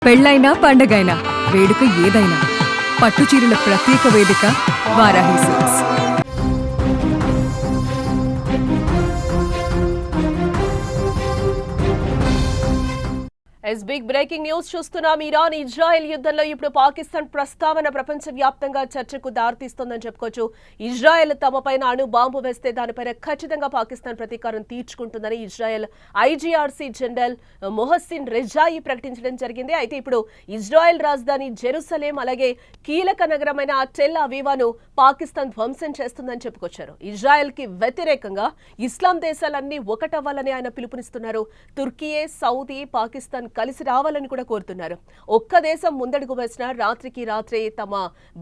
పెళ్ళైనా పండగైనా వేడుక ఏదైనా పట్టుచీరల ప్రత్యేక వేదిక Varahi silks. Big breaking news చూస్తున్నాం. ఇరాన్ ఇజ్రాయెల్ యుద్ధంలో ఇప్పుడు పాకిస్తాన్ ప్రస్తావన ప్రపంచవ్యాప్తంగా చర్చకు దారితీస్తోందని చెప్పుకోవచ్చు. ఇజ్రాయెల్ తమపైన అణు బాంబు వేస్తే దానిపైన ఖచ్చితంగా పాకిస్తాన్ ప్రతీకారం తీర్చుకుంటుందని ఇజ్రాయెల్ ఐజీఆర్సీ జనరల్ మొహసిన్ రెజాయి ప్రకటించడం జరిగింది. అయితే ఇప్పుడు ఇజ్రాయెల్ రాజధాని జెరూసలేం అలాగే కీలక నగరమైన టెల్ అవీవాను పాకిస్తాన్ ధ్వంసం చేస్తుందని చెప్పుకొచ్చారు. ఇజ్రాయెల్ కి వ్యతిరేకంగా ఇస్లాం దేశాలన్నీ ఒకటవ్వాలని ఆయన పిలుపునిస్తున్నారు. తుర్కీయే, సౌదీ, పాకిస్తాన్ కలిసి రావాలని కూడా కోరుతున్నారు. ఒక్క దేశం ముందడుగు వేసినా రాత్రికి రాత్రే తమ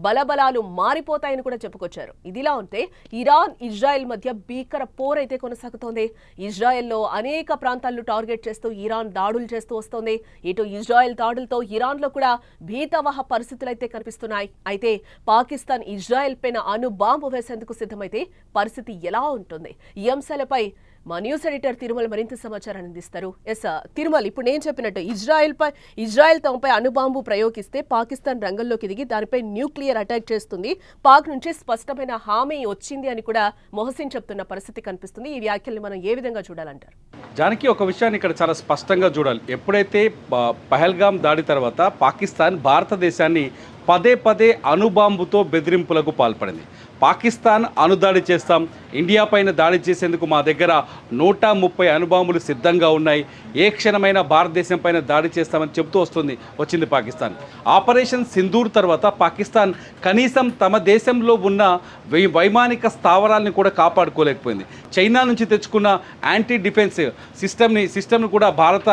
బలబలాలు మారిపోతాయని కూడా చెప్పుకొచ్చారు. ఇదిలా ఉంటే ఇరాన్ ఇజ్రాయెల్ మధ్య భీకర పోరైతే కొనసాగుతోంది. ఇజ్రాయెల్లో అనేక ప్రాంతాలను టార్గెట్ చేస్తూ ఇరాన్ దాడులు చేస్తూ వస్తోంది. ఇటు ఇజ్రాయెల్ దాడులతో ఇరాన్లో కూడా భీతవహ పరిస్థితులు అయితే కనిపిస్తున్నాయి. అయితే పాకిస్తాన్ ఇజ్రాయెల్ పైన అణు బాంబు వేసేందుకు సిద్ధమైతే పరిస్థితి ఎలా ఉంటుంది? ఈ అంశాలపై మా న్యూస్ ఎడిటర్ తిరుమల మరింత సమాచారాన్ని అందిస్తారు. తిరుమల, ఇప్పుడు నేను చెప్పినట్టు ఇజ్రాయెల్ తమపై అణుబాంబు ప్రయోగిస్తే పాకిస్తాన్ రంగంలోకి దిగి దానిపై న్యూక్లియర్ అటాక్ చేస్తుంది. పాక్ నుంచి స్పష్టమైన హామీ వచ్చింది అని కూడా మొహసిన్ చెప్తున్న పరిస్థితి కనిపిస్తుంది. ఈ వ్యాఖ్యల్ని మనం ఏ విధంగా చూడాలంటారు? జానకి, ఒక విషయాన్ని ఇక్కడ చాలా స్పష్టంగా చూడాలి. ఎప్పుడైతే పహల్గాం దాడి తర్వాత పాకిస్తాన్ భారతదేశాన్ని పదే పదే అణుబాంబుతో బెదిరింపులకు పాల్పడింది. పాకిస్తాన్ అణుదాడి చేస్తాం, ఇండియా పైన దాడి చేసేందుకు మా దగ్గర 130 అణుబాంబులు సిద్ధంగా ఉన్నాయి, ఏ క్షణమైనా భారతదేశం పైన దాడి చేస్తామని చెబుతూ వచ్చింది పాకిస్తాన్. ఆపరేషన్ సింధూర్ తర్వాత పాకిస్తాన్ కనీసం తమ దేశంలో ఉన్న వైమానిక స్థావరాలను కూడా కాపాడుకోలేకపోయింది. చైనా నుంచి తెచ్చుకున్న యాంటీ డిఫెన్స్ సిస్టమ్ను కూడా భారత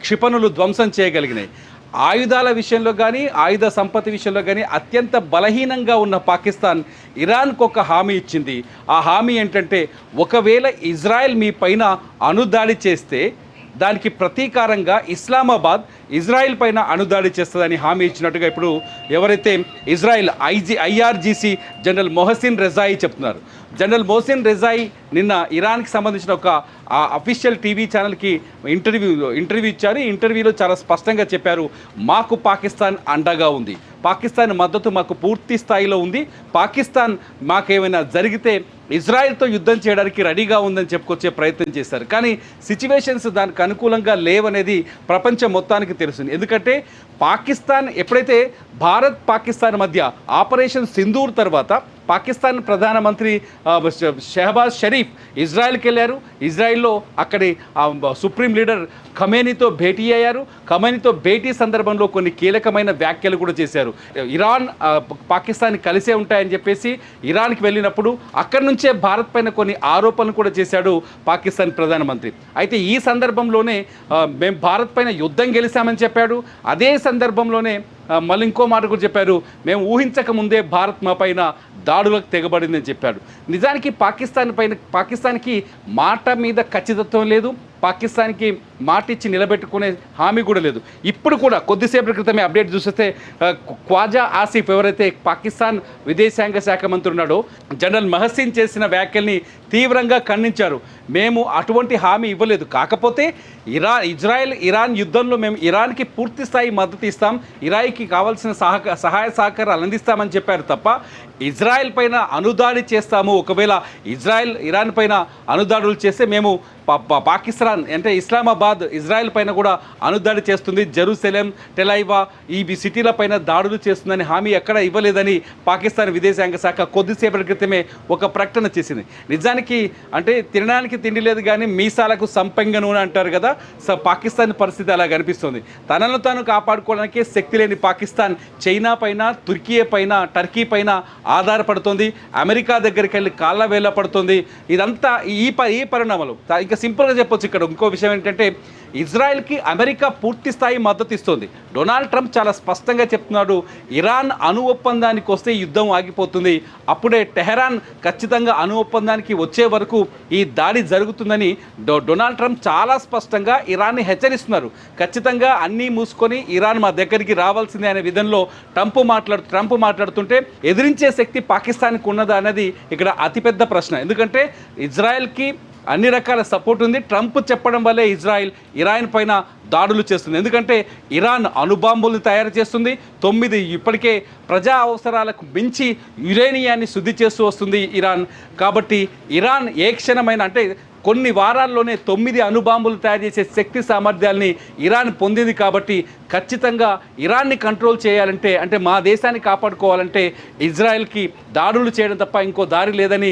క్షిపణులు ధ్వంసం చేయగలిగినాయి. ఆయుధాల విషయంలో కానీ ఆయుధ సంపత్తి విషయంలో కానీ అత్యంత బలహీనంగా ఉన్న పాకిస్తాన్ ఇరాన్కు ఒక హామీ ఇచ్చింది. ఆ హామీ ఏంటంటే, ఒకవేళ ఇజ్రాయెల్ మీ పైన అణుదాడి చేస్తే దానికి ప్రతీకారంగా ఇస్లామాబాద్ ఇజ్రాయెల్ పైన అణుదాడి చేస్తుందని హామీ ఇచ్చినట్టుగా ఇప్పుడు ఎవరైతే Israel IRGC general Mohsen Rezaei చెప్తున్నారు. జనరల్ మొహసిన్ రెజాయి నిన్న ఇరాన్కి సంబంధించిన ఒక అఫీషియల్ టీవీ ఛానల్కి ఇంటర్వ్యూ ఇచ్చారు. ఈ ఇంటర్వ్యూలో చాలా స్పష్టంగా చెప్పారు, మాకు పాకిస్తాన్ అండగా ఉంది, పాకిస్తాన్ మద్దతు మాకు పూర్తి స్థాయిలో ఉంది, పాకిస్తాన్ మాకేమైనా జరిగితే ఇజ్రాయెల్తో యుద్ధం చేయడానికి రెడీగా ఉందని చెప్పుకొచ్చే ప్రయత్నం చేశారు. కానీ సిచ్యువేషన్స్ దానికి అనుకూలంగా లేవనేది ప్రపంచం మొత్తానికి తెలుస్తుంది. ఎందుకంటే పాకిస్తాన్ ఎప్పుడైతే భారత్ పాకిస్తాన్ మధ్య ఆపరేషన్ సింధూర్ తర్వాత పాకిస్తాన్ ప్రధానమంత్రి షెహబాజ్ షరీఫ్ ఇజ్రాయెల్కి వెళ్ళారు. ఇజ్రాయెల్లో అక్కడి సుప్రీం లీడర్ ఖమేనీతో భేటీ అయ్యారు. ఖమేనీతో భేటీ సందర్భంలో కొన్ని కీలకమైన వ్యాఖ్యలు కూడా చేశారు. ఇరాన్ పాకిస్తాన్ కలిసే ఉంటాయని చెప్పేసి ఇరాన్కి వెళ్ళినప్పుడు అక్కడి నుంచే భారత్ పైన కొన్ని ఆరోపణలు కూడా చేశాడు పాకిస్తాన్ ప్రధానమంత్రి. అయితే ఈ సందర్భంలోనే మేము భారత్ పైన యుద్ధం గెలిచామని చెప్పాడు. అదే సందర్భంలోనే మళ్ళీ ఇంకో మాట కూడా చెప్పారు, మేము ఊహించక ముందే భారత్ మా పైన దాడులకు తెగబడిందని చెప్పాడు. నిజానికి పాకిస్తాన్కి మాట మీద ఖచ్చితత్వం లేదు, పాకిస్తాన్కి మాట ఇచ్చి నిలబెట్టుకునే హామీ కూడా లేదు. ఇప్పుడు కూడా కొద్దిసేపటి క్రితమే అప్డేట్ చూస్తే ఖ్వాజా ఆసిఫ్ ఎవరైతే పాకిస్తాన్ విదేశాంగ శాఖ మంత్రి ఉన్నాడో జనరల్ మొహసిన్ చేసిన వ్యాఖ్యల్ని తీవ్రంగా ఖండించారు. మేము అటువంటి హామీ ఇవ్వలేదు, కాకపోతే ఇరాన్ యుద్ధంలో మేము ఇరాన్కి పూర్తి స్థాయి మద్దతు ఇస్తాం, ఇరాన్కి కావాల్సిన సహాయ సహకారాలు అందిస్తామని చెప్పారు తప్ప ఇజ్రాయెల్ పైన అణుదాడి చేస్తాము, ఒకవేళ ఇరాన్ పైన అణుదాడులు చేస్తే మేము పాకిస్తాన్ అంటే ఇస్లామాబాద్ ఇజ్రాయెల్ పైన కూడా అణుదాడి చేస్తుంది, జెరూసలేం, టెలైవా ఈ సిటీల పైన దాడులు చేస్తుందని హామీ ఎక్కడ ఇవ్వలేదని పాకిస్తాన్ విదేశాంగ శాఖ కొద్దిసేపటి క్రితమే ఒక ప్రకటన చేసింది. నిజానికి అంటే తినడానికి తిండి లేదు కానీ మీసాలకు సంపంగ నూనె అంటారు కదా, పాకిస్తాన్ పరిస్థితి అలా కనిపిస్తుంది. తనను తాను కాపాడుకోవడానికే శక్తి లేని పాకిస్తాన్ చైనా పైన, టర్కీ పైన ఆధారపడుతుంది, అమెరికా దగ్గరికి వెళ్ళి కాళ్ళ వేళ్ళ పడుతుంది. ఇదంతా ఈ పరిణామాలు ఇంకా సింపుల్గా చెప్పొచ్చు. ఇక్కడ ఇంకో విషయం ఏంటంటే, ఇజ్రాయెల్కి అమెరికా పూర్తి స్థాయి మద్దతు ఇస్తుంది. డొనాల్డ్ ట్రంప్ చాలా స్పష్టంగా చెప్తున్నాడు, ఇరాన్ అణు ఒప్పందానికి వస్తే యుద్ధం ఆగిపోతుంది, అప్పుడే టెహరాన్ ఖచ్చితంగా అణు ఒప్పందానికి వచ్చే వరకు ఈ దాడి జరుగుతుందని డొనాల్డ్ ట్రంప్ చాలా స్పష్టంగా ఇరాన్ని హెచ్చరిస్తున్నారు. ఖచ్చితంగా అన్నీ మూసుకొని ఇరాన్ మా దగ్గరికి రావాల్సిందే అనే విధంలో ట్రంప్ మాట్లాడుతుంటే ఎదిరించే శక్తి పాకిస్తాన్కి ఉన్నదా అనేది ఇక్కడ అతిపెద్ద ప్రశ్న. ఎందుకంటే ఇజ్రాయెల్కి అన్ని రకాల సపోర్ట్ ఉంది. ట్రంప్ చెప్పడం వల్లే ఇరాన్ పైన దాడులు చేస్తుంది. ఎందుకంటే ఇరాన్ అణుబాంబులు తయారు చేస్తుంది. 9 ఇప్పటికే ప్రజా అవసరాలకు మించి యురేనియాన్ని శుద్ధి చేస్తూ వస్తుంది ఇరాన్. కాబట్టి ఇరాన్ ఏ క్షణమైన అంటే కొన్ని వారాల్లోనే 9 అణుబాంబులు తయారు చేసే శక్తి సామర్థ్యాల్ని ఇరాన్ పొందింది. కాబట్టి ఖచ్చితంగా ఇరాన్ని కంట్రోల్ చేయాలంటే అంటే మా దేశాన్ని కాపాడుకోవాలంటే ఇజ్రాయెల్కి దాడులు చేయడం తప్ప ఇంకో దారి లేదని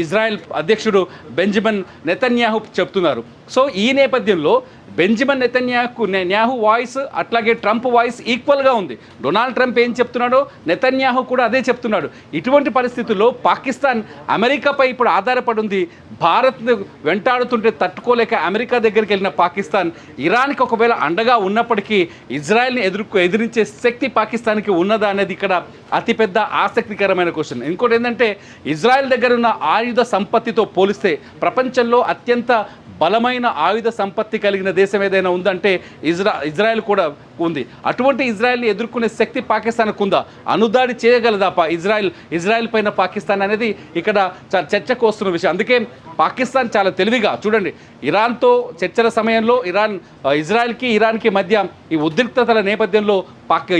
ఇజ్రాయెల్ అధ్యక్షుడు బెంజమిన్ నెతన్యాహు చెప్తున్నారు. సో ఈ నేపథ్యంలో బెంజమిన్ నెతన్యాహు వాయిస్ అట్లాగే ట్రంప్ వాయిస్ ఈక్వల్గా ఉంది. డొనాల్డ్ ట్రంప్ ఏం చెప్తున్నాడో నెతన్యాహు కూడా అదే చెప్తున్నాడు. ఇటువంటి పరిస్థితుల్లో పాకిస్తాన్ అమెరికాపై ఇప్పుడు ఆధారపడి ఉంది. భారత్ వెంటాడుతుంటే తట్టుకోలేక అమెరికా దగ్గరికి వెళ్ళిన పాకిస్తాన్ ఇరాన్కి ఒకవేళ అండగా ఉన్నప్పటికీ ఇజ్రాయెల్ని ఎదిరించే శక్తి పాకిస్తాన్కి ఉన్నదా అనేది ఇక్కడ అతిపెద్ద ఆసక్తికరమైన క్వశ్చన్. ఇంకోటి ఏంటంటే ఇజ్రాయెల్ దగ్గర ఉన్న ఆయుధ సంపత్తితో పోలిస్తే ప్రపంచంలో అత్యంత బలమైన ఆయుధ సంపత్తి కలిగిన దేశం ఏదైనా ఉందంటే ఇజ్రాయెల్ కూడా ఉంది. అటువంటి ఇజ్రాయెల్ని ఎదుర్కొనే శక్తి పాకిస్తాన్కు ఉందా? అనుదాడి చేయగలదా ఇజ్రాయెల్ పైన పాకిస్తాన్ అనేది ఇక్కడ చర్చకు వస్తున్న విషయం. అందుకే పాకిస్తాన్ చాలా తెలివిగా చూడండి, ఇరాన్తో చర్చల సమయంలో ఇరాన్కి మధ్య ఈ ఉద్రిక్తతల నేపథ్యంలో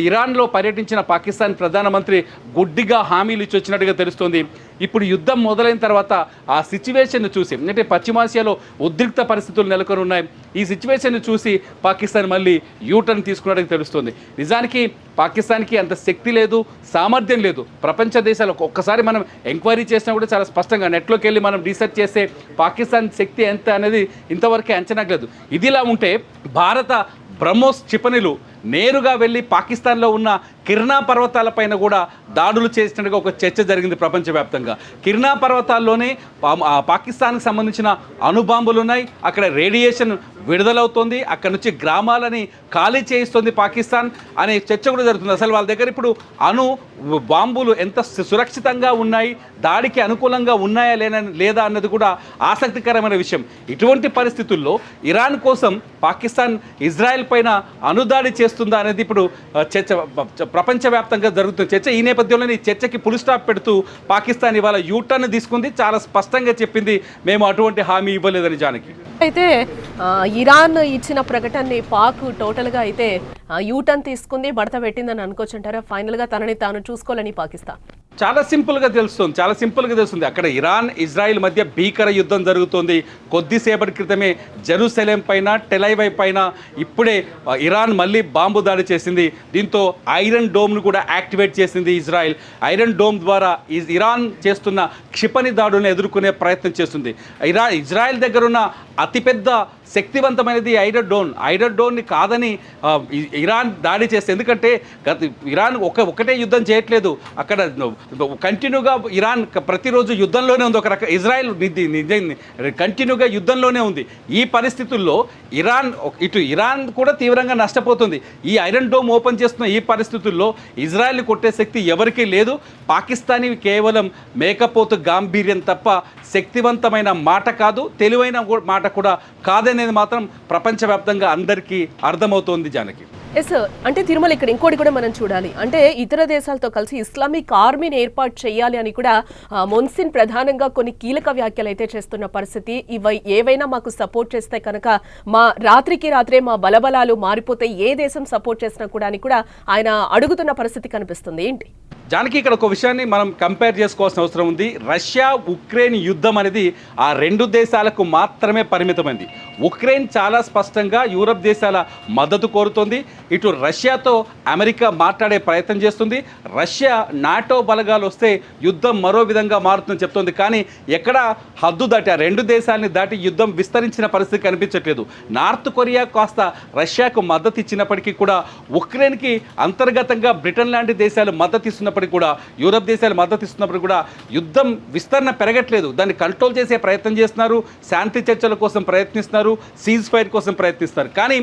ఇరాన్లో పర్యటించిన పాకిస్తాన్ ప్రధానమంత్రి గుడ్డిగా హామీలు ఇచ్చి వచ్చినట్టుగా తెలుస్తోంది. ఇప్పుడు యుద్ధం మొదలైన తర్వాత ఆ సిచ్యువేషన్ చూసి అంటే పశ్చిమాసియాలో ఉద్రిక్త పరిస్థితులు నెలకొని ఉన్నాయి. ఈ సిచ్యువేషన్ చూసి పాకిస్తాన్ మళ్ళీ యూటర్న్ తీసుకున్నట్టుగా తెలుస్తుంది. నిజానికి పాకిస్తాన్కి అంత శక్తి లేదు, సామర్థ్యం లేదు. ప్రపంచ దేశాలకు ఒక్కసారి మనం ఎంక్వైరీ చేసినా కూడా చాలా స్పష్టంగా నెట్లోకి వెళ్ళి మనం రీసెర్చ్ చేస్తే పాకిస్తాన్ శక్తి ఎంత అనేది ఇంతవరకే అంచనా లేదు. ఇదిలా ఉంటే భారత బ్రహ్మోస్ క్షిపణులు నేరుగా వెళ్ళి పాకిస్తాన్లో ఉన్న కిర్నా పర్వతాలపైన కూడా దాడులు చేసినట్టుగా ఒక చర్చ జరిగింది ప్రపంచవ్యాప్తంగా. కిర్నా పర్వతాల్లోనే పాకిస్తాన్కి సంబంధించిన అణుబాంబులు ఉన్నాయి. అక్కడ రేడియేషన్ విడుదలవుతోంది. అక్కడ నుంచి గ్రామాలని ఖాళీ చేయిస్తుంది పాకిస్తాన్ అనే చర్చ కూడా జరుగుతుంది. అసలు వాళ్ళ దగ్గర ఇప్పుడు బాంబులు ఎంత సురక్షితంగా ఉన్నాయి, దాడికి అనుకూలంగా ఉన్నాయా లేదా అన్నది కూడా ఆసక్తికరమైన విషయం. ఇటువంటి పరిస్థితుల్లో ఇరాన్ కోసం పాకిస్తాన్ ఇజ్రాయెల్ పైన అనుదాడి చేస్తుందా అనేది ఇప్పుడు చర్చ ప్రపంచవ్యాప్తంగా జరుగుతున్న చర్చ. ఈ నేపథ్యంలో ఈ చర్చకి ఫుల్ స్టాప్ పెడుతూ పాకిస్తాన్ ఇవాళ యూటర్న్ తీసుకుంది. చాలా స్పష్టంగా చెప్పింది, మేము అటువంటి హామీ ఇవ్వలేదని. జానకి అయితే ఇరాన్ ఇచ్చిన ప్రకటనని పాక్ టోటల్గా అయితే యూటర్న్ తీసుకుంది, మడత పెట్టిందని అనుకోవచ్చుంటారా? ఫైనల్గా తనని తాను చూసుకోవాలని పాకిస్తాన్ చాలా సింపుల్గా తెలుస్తుంది. అక్కడ ఇరాన్ ఇజ్రాయిల్ మధ్య భీకర యుద్ధం జరుగుతుంది. కొద్దిసేపటి క్రితమే జెరూసలేం పైన టెలైవై పైన ఇప్పుడే ఇరాన్ మళ్ళీ బాంబు దాడి చేసింది. దీంతో ఐరన్ డోమ్ను కూడా యాక్టివేట్ చేసింది ఇజ్రాయిల్. ఐరన్ డోమ్ ద్వారా ఇరాన్ చేస్తున్న క్షిపణి దాడులను ఎదుర్కొనే ప్రయత్నం చేస్తుంది. ఇజ్రాయిల్ దగ్గర ఉన్న అతిపెద్ద శక్తివంతమైనది ఐరన్ డోన్ని కాదని ఇరాన్ దాడి చేస్తే, ఎందుకంటే ఇరాన్ ఒకటే యుద్ధం చేయట్లేదు, అక్కడ కంటిన్యూగా ఇరాన్ ప్రతిరోజు యుద్ధంలోనే ఉంది. ఒక రకం ఇజ్రాయెల్ కంటిన్యూగా యుద్ధంలోనే ఉంది. ఈ పరిస్థితుల్లో ఇరాన్ కూడా తీవ్రంగా నష్టపోతుంది. ఈ ఐరన్ డోమ్ ఓపెన్ చేస్తున్న ఈ పరిస్థితుల్లో ఇజ్రాయెల్ని కొట్టే శక్తి ఎవరికీ లేదు. పాకిస్తానీ కేవలం మేకపోతు గాంభీర్యం తప్ప శక్తివంతమైన మాట కాదు, తెలివైన మాట కూడా కాదనేది మాత్రం ప్రపంచవ్యాప్తంగా అందరికీ అర్థమవుతోంది. జానకి ఎస్, అంటే తిరుమల ఇక్కడ ఇంకోటి కూడా మనం చూడాలి. అంటే ఇతర దేశాలతో కలిసి ఇస్లామిక్ ఆర్మీని ఏర్పాటు చేయాలి అని కూడా మొన్సిన్ ప్రధానంగా కొన్ని కీలక వ్యాఖ్యలు అయితే చేస్తున్న పరిస్థితి. ఏవైనా మాకు సపోర్ట్ చేస్తే కనుక రాత్రికి రాత్రే మా బలబలాలు మారిపోతే ఏ దేశం సపోర్ట్ చేసినా కూడా అని కూడా ఆయన అడుగుతున్న పరిస్థితి కనిపిస్తుంది. ఏంటి జానకి ఇక్కడ ఒక విషయాన్ని మనం కంపేర్ చేసుకోవాల్సిన అవసరం ఉంది. రష్యా ఉక్రెయిన్ యుద్ధం అనేది ఆ రెండు దేశాలకు మాత్రమే పరిమితమైంది. ఉక్రెయిన్ చాలా స్పష్టంగా యూరప్ దేశాల మద్దతు కోరుతోంది. ఇటు రష్యాతో అమెరికా మాట్లాడే ప్రయత్నం చేస్తుంది. రష్యా నాటో బలగాలు వస్తే యుద్ధం మరో విధంగా మారుతుందని చెప్తోంది. కానీ ఎక్కడ హద్దు దాటి ఆ రెండు దేశాలని దాటి యుద్ధం విస్తరించిన పరిస్థితి కనిపించట్లేదు. నార్త్ కొరియా కాస్త రష్యాకు మద్దతు ఇచ్చినప్పటికీ కూడా ఉక్రెయిన్కి అంతర్గతంగా బ్రిటన్ లాంటి దేశాలు మద్దతు ఇస్తున్నప్పటికీ కూడా, యూరప్ దేశాలు మద్దతు ఇస్తున్నప్పటికీ కూడా యుద్ధం విస్తరణ పెరగట్లేదు. దాన్ని కంట్రోల్ చేసే ప్రయత్నం చేస్తున్నారు, శాంతి చర్చల కోసం ప్రయత్నిస్తున్నారు, సీజ్ ఫైర్ కోసం ప్రయత్నిస్తారు. కానీ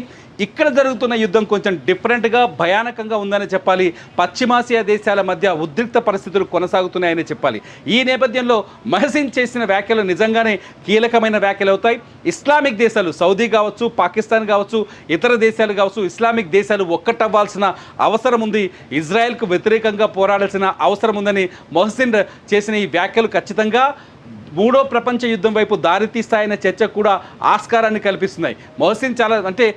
ఇక్కడ జరుగుతున్న యుద్ధం కొంచెం డిఫరెంట్గా భయానకంగా ఉందని చెప్పాలి. పశ్చిమాసియా దేశాల మధ్య ఉద్రిక్త పరిస్థితులు కొనసాగుతున్నాయని చెప్పాలి. ఈ నేపథ్యంలో మహసిన్ చేసిన వ్యాఖ్యలు నిజంగానే కీలకమైన వ్యాఖ్యలు అవుతాయి. ఇస్లామిక్ దేశాలు సౌదీ కావచ్చు, పాకిస్తాన్ కావచ్చు, ఇతర దేశాలు కావచ్చు, ఇస్లామిక్ దేశాలు ఒక్కటవ్వాల్సిన అవసరం ఉంది. ఇజ్రాయెల్కు వ్యతిరేకంగా పోరాడాల్సిన అవసరం ఉందని మొహసిన్ చేసిన ఈ వ్యాఖ్యలు ఖచ్చితంగా మూడో ప్రపంచ యుద్ధం వైపు దారితీస్తాయనే చర్చ కూడా ఆస్కారాన్ని కల్పిస్తున్నాయి. మొహసిన్ చాలా అంటే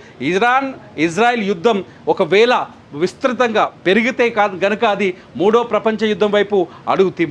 ఇజ్రాయెల్ యుద్ధం ఒకవేళ విస్తృతంగా పెరిగితే కాదు గనుక అది మూడో ప్రపంచ యుద్ధం వైపు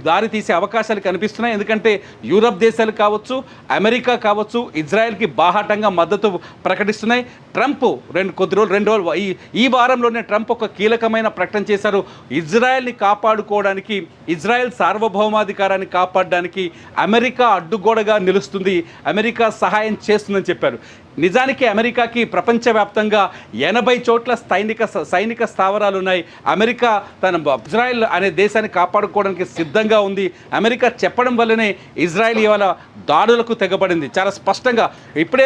దారి తీసే అవకాశాలు కనిపిస్తున్నాయి. ఎందుకంటే యూరప్ దేశాలు కావచ్చు, అమెరికా కావచ్చు, ఇజ్రాయెల్కి బాహాటంగా మద్దతు ప్రకటిస్తున్నాయి. ట్రంప్ రెండు రోజులు ఈ వారంలోనే ట్రంప్ ఒక కీలకమైన ప్రకటన చేశారు. ఇజ్రాయెల్ని కాపాడుకోవడానికి, ఇజ్రాయెల్ సార్వభౌమాధికారాన్ని కాపాడడానికి అమెరికా అడ్డుగోడగా నిలుస్తుంది, అమెరికా సహాయం చేస్తుందని చెప్పారు. నిజానికి అమెరికాకి ప్రపంచవ్యాప్తంగా 80 చోట్ల సైనిక స్థావరాలు ఉన్నాయి. అమెరికా తన ఇజ్రాయెల్ అనే దేశాన్ని కాపాడుకోవడానికి సిద్ధంగా ఉంది. అమెరికా చెప్పడం వల్లనే ఇజ్రాయెల్ ఇవాళ దాడులకు తెగబడింది. చాలా స్పష్టంగా ఇప్పుడే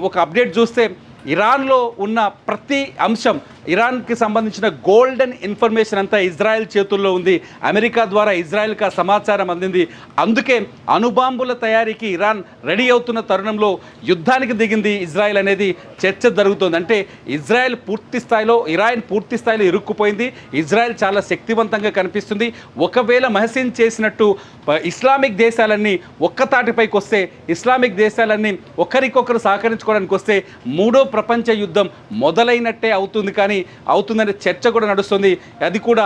ఒక అప్డేట్ చూస్తే ఇరాన్లో ఉన్న ప్రతి అంశం, ఇరాన్కి సంబంధించిన గోల్డెన్ ఇన్ఫర్మేషన్ అంతా ఇజ్రాయెల్ చేతుల్లో ఉంది. అమెరికా ద్వారా ఇజ్రాయెల్కి ఆ సమాచారం అందింది. అందుకే అణుబాంబుల తయారీకి ఇరాన్ రెడీ అవుతున్న తరుణంలో యుద్ధానికి దిగింది ఇజ్రాయెల్ అనేది చర్చ జరుగుతుంది. అంటే ఇరాన్ పూర్తి స్థాయిలో ఇరుక్కుపోయింది. ఇజ్రాయెల్ చాలా శక్తివంతంగా కనిపిస్తుంది. ఒకవేళ మహసిన్ చేసినట్టు ఇస్లామిక్ దేశాలన్నీ ఒక్కతాటిపైకి వస్తే, ఇస్లామిక్ దేశాలన్నీ ఒకరికొకరు సహకరించుకోవడానికి వస్తే మూడో ప్రపంచ యుద్ధం మొదలైనట్టే అవుతుంది. కానీ అవుతుందనే చర్చ కూడా నడుస్తుంది. అది కూడా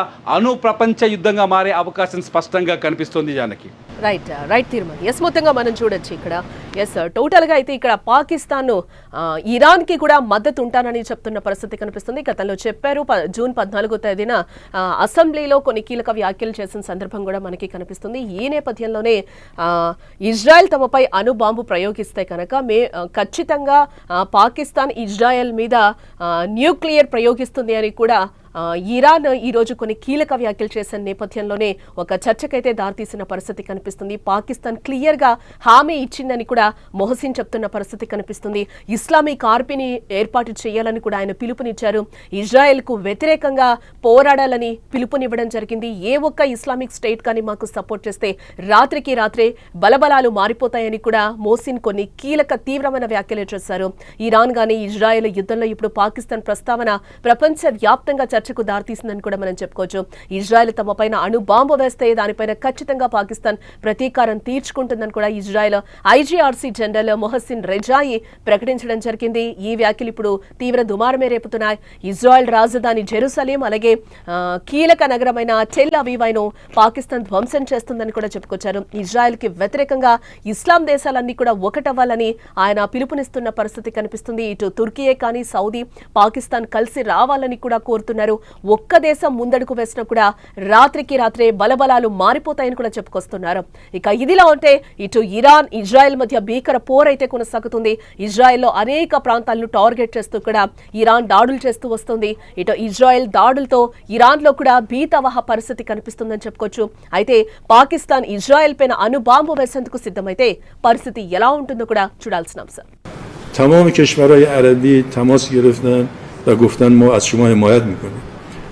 ప్రపంచ యుద్ధంగా మారే అవకాశం స్పష్టంగా కనిపిస్తుంది. జానకి రైట్ తీర్మానం. ఎస్, మొత్తంగా మనం చూడొచ్చు ఇక్కడ. ఎస్, టోటల్గా అయితే ఇక్కడ పాకిస్తాన్ ఇరాన్కి కూడా మద్దతు ఉంటానని చెప్తున్న పరిస్థితి కనిపిస్తుంది. గతంలో చెప్పారు జూన్ 14వ తేదీన అసెంబ్లీలో కొన్ని కీలక వ్యాఖ్యలు చేసిన సందర్భం కూడా మనకి కనిపిస్తుంది. ఈ నేపథ్యంలోనే ఇజ్రాయెల్ తమపై అణుబాంబు ప్రయోగిస్తే కనుక ఖచ్చితంగా పాకిస్తాన్ ఇజ్రాయెల్ మీద న్యూక్లియర్ ప్రయోగిస్తుంది అని కూడా ఇరాన్ ఈరోజు కొన్ని కీలక వ్యాఖ్యలు చేసిన నేపథ్యంలోనే ఒక చర్చకైతే దారితీసిన పరిస్థితి కనిపిస్తుంది. పాకిస్తాన్ క్లియర్గా హామీ ఇచ్చిందని కూడా మొహసిన్ చెప్తున్న పరిస్థితి కనిపిస్తుంది. ఇస్లామిక్ ఆర్మీని ఏర్పాటు చేయాలని కూడా ఆయన పిలుపునిచ్చారు. ఇజ్రాయెల్కు వ్యతిరేకంగా పోరాడాలని పిలుపునివ్వడం జరిగింది. ఏ ఒక్క ఇస్లామిక్ స్టేట్ కానీ మాకు సపోర్ట్ చేస్తే రాత్రికి రాత్రే బలబలాలు మారిపోతాయని కూడా మొహసిన్ కొన్ని కీలక తీవ్రమైన వ్యాఖ్యలు చేశారు. ఇరాన్ కానీ ఇజ్రాయెల్ యుద్ధంలో ఇప్పుడు పాకిస్తాన్ ప్రస్తావన ప్రపంచ వ్యాప్తంగా చర్చకు దారితీసిందని కూడా మనం చెప్పుకోవచ్చు. ఇజ్రాయెల్ తమ పైన అణుబాంబు వేస్తే దానిపైన ఖచ్చితంగా పాకిస్తాన్ ప్రతీకారం తీర్చుకుంటుందని కూడా ఇజ్రాయెల్ ఐజీఆర్సీ జనరల్ మొహసిన్ రెజాయి ప్రకటించడం జరిగింది. ఈ వ్యాఖ్యలు ఇప్పుడు తీవ్ర దుమారమే రేపుతున్నాయి. ఇజ్రాయెల్ రాజధాని జెరూసలేం అలాగే కీలక నగరమైన టెల్ అవీవ్ను పాకిస్తాన్ ధ్వంసం చేస్తుందని కూడా చెప్పుకొచ్చారు. ఇజ్రాయెల్కి వ్యతిరేకంగా ఇస్లాం దేశాలన్నీ కూడా ఒకటవ్వాలని ఆయన పిలుపునిస్తున్న పరిస్థితి కనిపిస్తుంది. ఇటు తుర్కీయే కానీ సౌదీ, పాకిస్తాన్ కలిసి రావాలని కూడా కోరుతున్నారు. ఒక్క దేశం ముందడుగు వేసినా కూడా రాత్రికి రాత్రే బలబలాలు మారిపోతాయని కూడా చెప్పుకొస్తున్నారు. ఇక ఇదిలా ఉంటే ఇటు ఇరాన్ ఇజ్రాయెల్ మధ్య భీకర పోరైతే కొనసాగుతుంది. ఇజ్రాయెల్లో అనేక ప్రాంతాలను టార్గెట్ చేస్తూ కూడా ఇరాన్ దాడులు చేస్తూ వస్తుంది. ఇటు ఇజ్రాయెల్ దాడులతో ఇరాన్లో కూడా భీతావహ పరిస్థితి కనిపిస్తుందని చెప్పుకోవచ్చు. అయితే పాకిస్తాన్ ఇజ్రాయెల్ పైన అణుబాంబు వేసేందుకు సిద్ధమైతే పరిస్థితి ఎలా ఉంటుందో కూడా చూడాల్సిన అంశం. تمام کشورهای عربی تماس گرفتن و گفتن ما از شما حمایت میکنیم.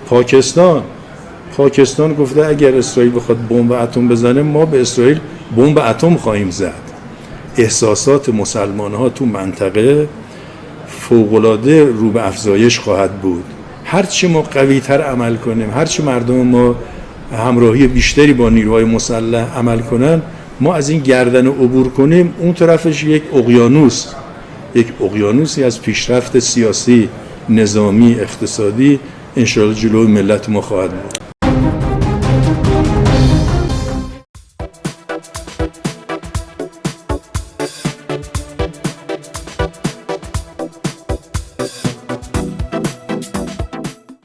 پاکستان گفته اگر اسرائیل بخواد بمب اتم بزنه ما به اسرائیل بمب اتم خواهیم زد. احساسات مسلمان‌ها تو منطقه فوق‌العاده رو به افزایش خواهد بود. هرچی ما قوی‌تر عمل کنیم، هرچی مردم ما همراهی بیشتری با نیروهای مسلح عمل کنن، ما از این گردن عبور کنیم، اون طرفش یک اقیانوسی از پیشرفت سیاسی، نظامی، اقتصادی انشاءالله جلوی ملت ما خواهد بود.